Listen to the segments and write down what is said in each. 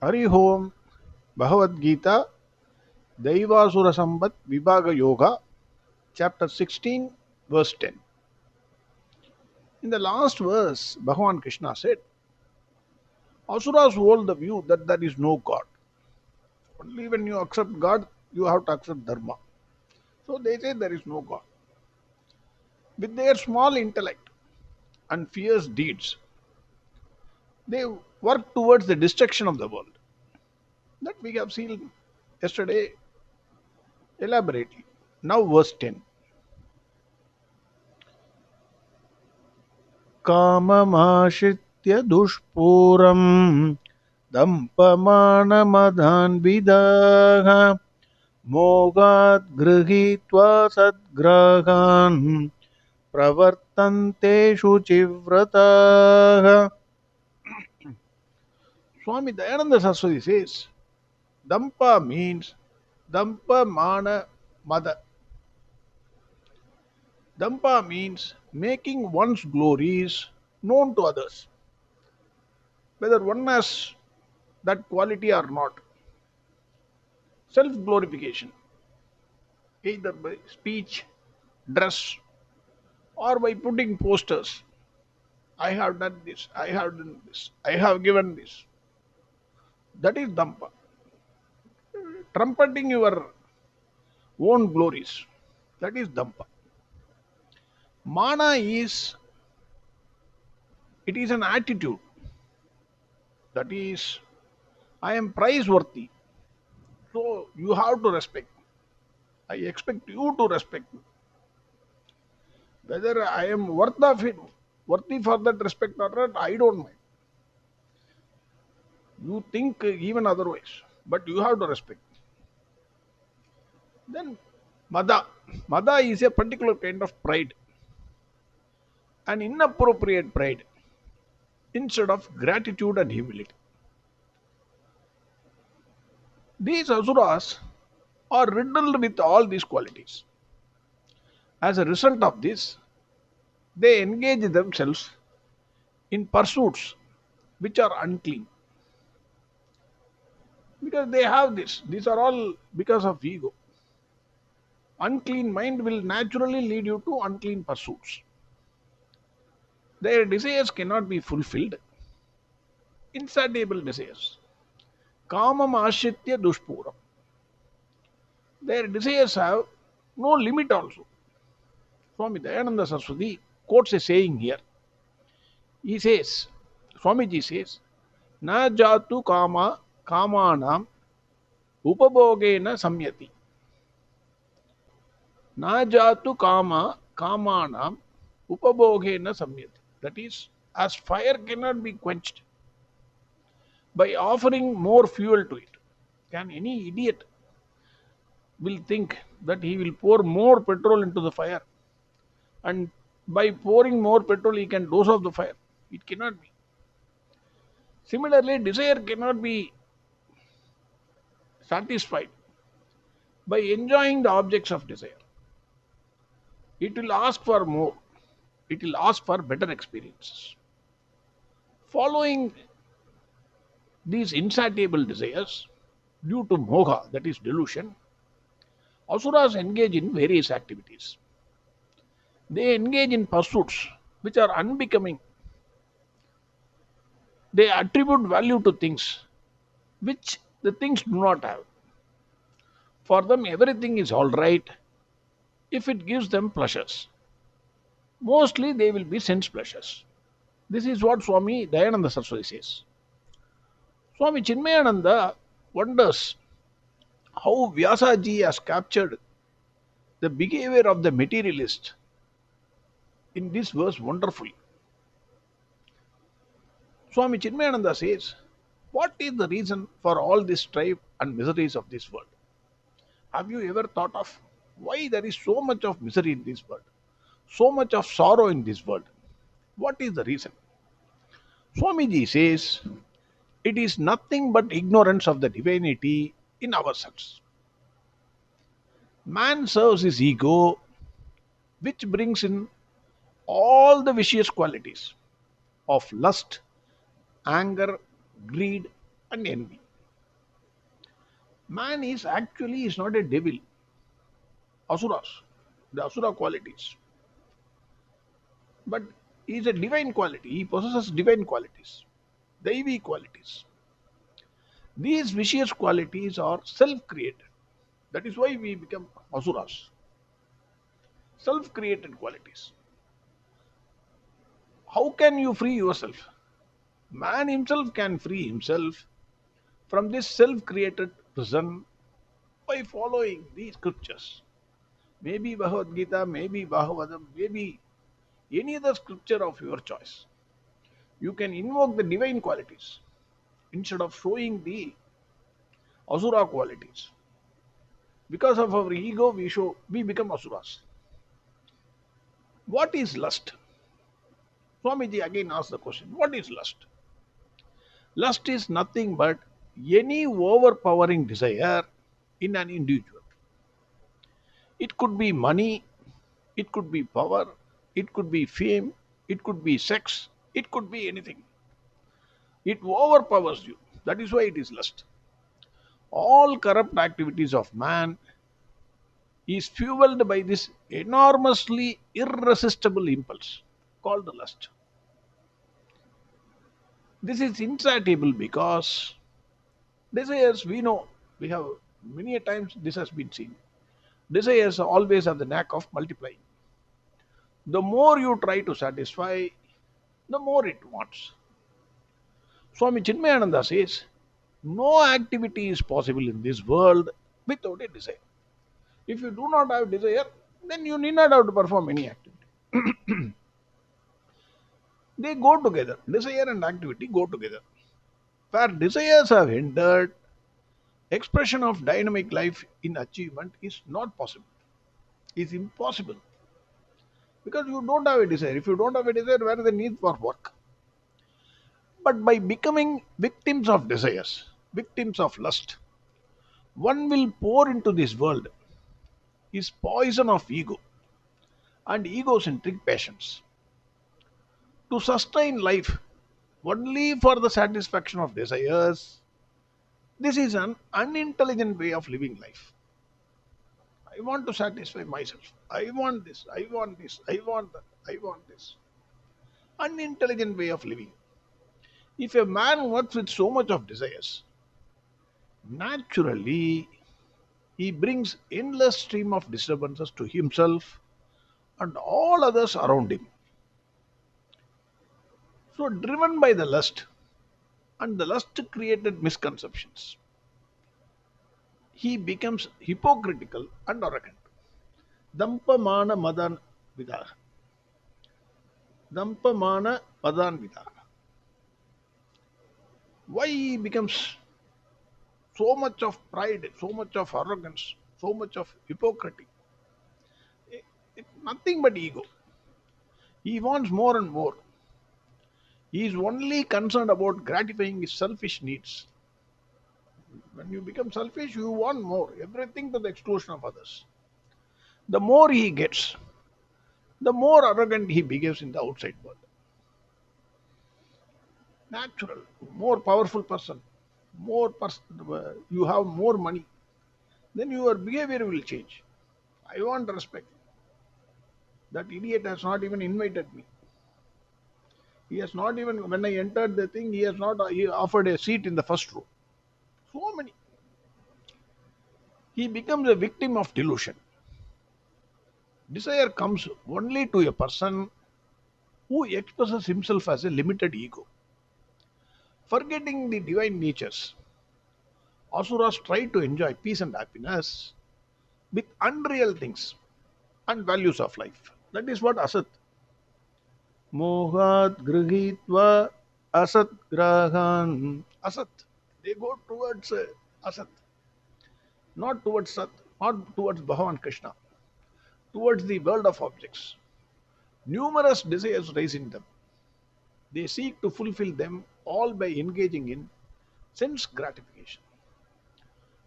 Hari Om, Bhagavad Gita, Daivasura Sambat Vibhaga Yoga, chapter 16, verse 10. In the last verse, Bhagwan Krishna said, Asuras hold the view that there is no God. Only when you accept God, you have to accept Dharma. So they say there is no God. With their small intellect and fierce deeds, they work towards the destruction of the world. That we have seen yesterday elaborately. Now, verse 10. काममाश्रित्य दुष्पूरम् दम्पमानमदान्विदाः मोगात् गृहीत्वा सद्ग्राहान् प्रवर्तन्ते शुचिव्रताः. Swami Dayananda Saraswati says, Dampa means Dampa Mana Mada. Dampa means making one's glories known to others, whether one has that quality or not. Self glorification, either by speech, dress, or by putting posters. I have done this, I have done this, I have given this. That is Dampa. Trumpeting your own glories. That is Dampa. Mana is, it is an attitude. That is, I am praiseworthy. So you have to respect. I expect you to respect me. Whether I am worthy for that respect or not, I don't mind. You think even otherwise, but you have to respect. Then Mada. Mada is a particular kind of pride. An inappropriate pride instead of gratitude and humility. These asuras are riddled with all these qualities. As a result of this, they engage themselves in pursuits which are unclean. Because they have this. These are all because of ego. Unclean mind will naturally lead you to unclean pursuits. Their desires cannot be fulfilled. Insatiable desires. Kamam ashritya dushpuram. Their desires have no limit also. Swami Dayananda Saraswati quotes a saying here. He says, Swamiji says, Na jatu kama kamanam upabhogena samyati. Na jatu kama kamanam upabhogena samyati. That is, as fire cannot be quenched by offering more fuel to it. Can any idiot will think that he will pour more petrol into the fire, and by pouring more petrol he can douse off the fire? It cannot be. Similarly, desire cannot be satisfied by enjoying the objects of desire. It will ask for more. It will ask for better experiences. Following these insatiable desires, due to moha, that is delusion, asuras engage in various activities. They engage in pursuits which are unbecoming. They attribute value to things which the things do not have. For them, everything is all right if it gives them pleasures. Mostly they will be sense pleasures. This is what Swami Dayananda Saraswati says. Swami Chinmayananda wonders how Vyasaji has captured the behavior of the materialist in this verse wonderfully. Swami Chinmayananda says, what is the reason for all this strife and miseries of this world? Have you ever thought of why there is so much of misery in this world? So much of sorrow in this world? What is the reason? Swamiji says, it is nothing but ignorance of the divinity in ourselves. Man serves his ego, which brings in all the vicious qualities of lust, anger, greed, and envy. Man is not a devil. Asuras, the Asura qualities. But he is a divine quality. He possesses divine qualities, Daivi qualities. These vicious qualities are self-created. That is why we become Asuras. Self-created qualities. How can you free yourself? Man himself can free himself from this self-created prison by following these scriptures. Maybe Bhagavad Gita, maybe Bhagavatam, maybe any other scripture of your choice. You can invoke the divine qualities instead of showing the Asura qualities. Because of our ego, we become Asuras. What is lust? Swamiji again asks the question, what is lust? Lust is nothing but any overpowering desire in an individual. It could be money, it could be power, it could be fame, it could be sex, it could be anything. It overpowers you. That is why it is lust. All corrupt activities of man is fueled by this enormously irresistible impulse called the lust. This is insatiable because desires, we know, we have many a times this has been seen. Desires always have the knack of multiplying. The more you try to satisfy, the more it wants. Swami Chinmayananda says, no activity is possible in this world without a desire. If you do not have desire, then you need not have to perform any activity. They go together. Desire and activity go together. Where desires have hindered, expression of dynamic life in achievement is not possible. It's impossible. Because you don't have a desire. If you don't have a desire, where is the need for work? But by becoming victims of desires, victims of lust, one will pour into this world is poison of ego and egocentric passions. To sustain life only for the satisfaction of desires, this is an unintelligent way of living life. I want to satisfy myself. I want this, I want this, I want that, I want this. Unintelligent way of living. If a man works with so much of desires, naturally he brings endless stream of disturbances to himself and all others around him. So driven by the lust and the lust created misconceptions, he becomes hypocritical and arrogant. Dampamana madan vidaha. Dampamana madan vidaha. Why he becomes so much of pride, so much of arrogance, so much of hypocrisy? It's nothing but ego. He wants more and more. He is only concerned about gratifying his selfish needs. When you become selfish, you want more, everything to the exclusion of others. The more he gets, the more arrogant he behaves in the outside world. Natural, more powerful person, you have more money, then your behavior will change. I want respect. That idiot has not even invited me. He has not even, when I entered the thing, he has not he offered a seat in the first row. So many. He becomes a victim of delusion. Desire comes only to a person who expresses himself as a limited ego. Forgetting the divine natures, Asuras try to enjoy peace and happiness with unreal things and values of life. That is what asat. Mohat grihitva asat grahan. Asat. They go towards asat, not towards sat, not towards Bhagwan Krishna, towards the world of objects. Numerous desires rise in them. They seek to fulfill them all by engaging in sense gratification.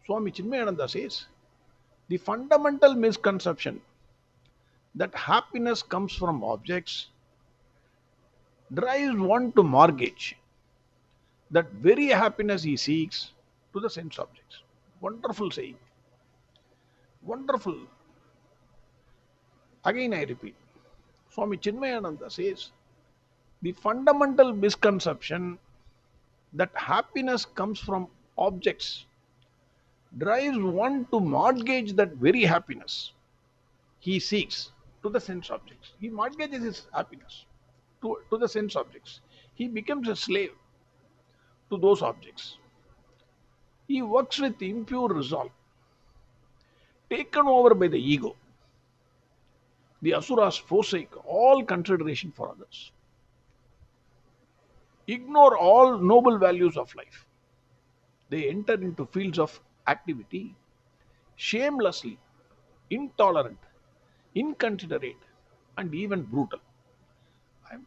Swami Chinmayananda says, the fundamental misconception that happiness comes from objects drives one to mortgage that very happiness he seeks to the sense objects. Wonderful saying. Wonderful. Again I repeat. Swami Chinmayananda says, the fundamental misconception that happiness comes from objects drives one to mortgage that very happiness he seeks to the sense objects. He mortgages his happiness to the sense objects. He becomes a slave to those objects. He works with impure resolve, taken over by the ego. The Asuras forsake all consideration for others, ignore all noble values of life. They enter into fields of activity shamelessly, intolerant, inconsiderate, and even brutal. I'm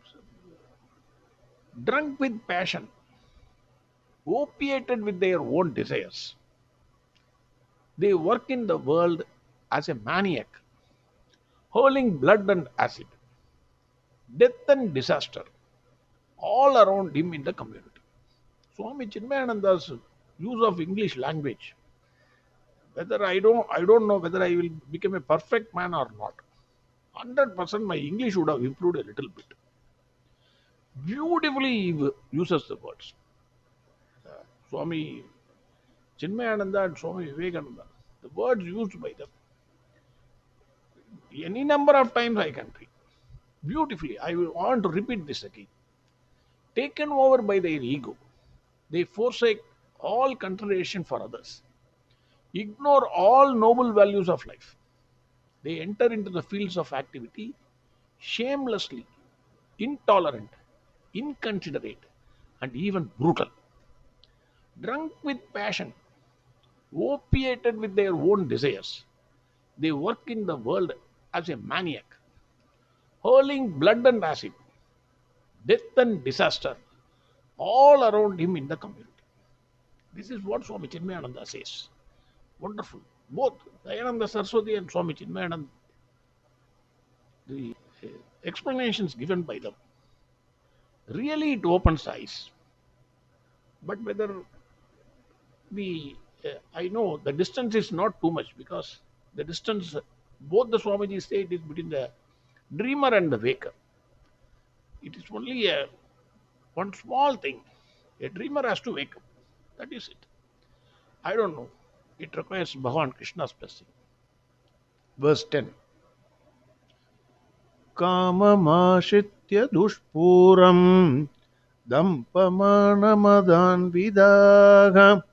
drunk with passion, opiated with their own desires. They work in the world as a maniac, hurling blood and acid, death and disaster all around him in the community. Swami Chinmayananda's use of English language, whether I don't know whether I will become a perfect man or not. 100% my English would have improved a little bit. Beautifully he uses the words. Swami Chinmayananda and Swami Vivekananda, the words used by them, any number of times I can read. Beautifully, I will want to repeat this again. Taken over by their ego, they forsake all consideration for others, ignore all noble values of life. They enter into the fields of activity shamelessly, intolerant, inconsiderate, and even brutal. Drunk with passion, opiated with their own desires, they work in the world as a maniac, hurling blood and acid, death and disaster all around him in the community. This is what Swami Chinmayananda says. Wonderful. Both Dayananda Saraswati and Swami Chinmayananda, the explanations given by them, really it opens eyes. But whether I know the distance is not too much, because the distance, both the Swamiji say it is between the dreamer and the waker. It is only one small thing. A dreamer has to wake up. That is it. I don't know. It requires Bhagwan Krishna's blessing. Verse 10. Kamamashitya dushpuram dampamanamadan vidaha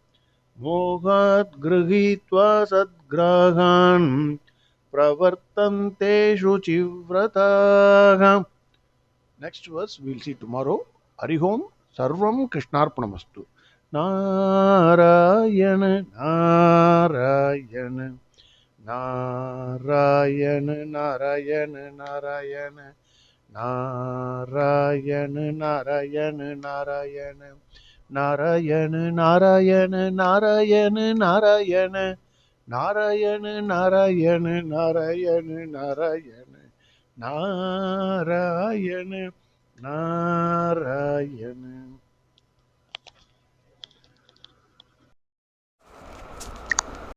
mohat grihitva sadgrahan pravartante shuchivrataha. Next verse we'll see tomorrow. Harihom Sarvam Krishnarpanamastu. Narayana Narayana Narayana Narayana Narayana Narayana Narayana Narayana Narayana Narayana Narayana Narayana Narayana Narayana Narayana Narayana Narayana Narayana.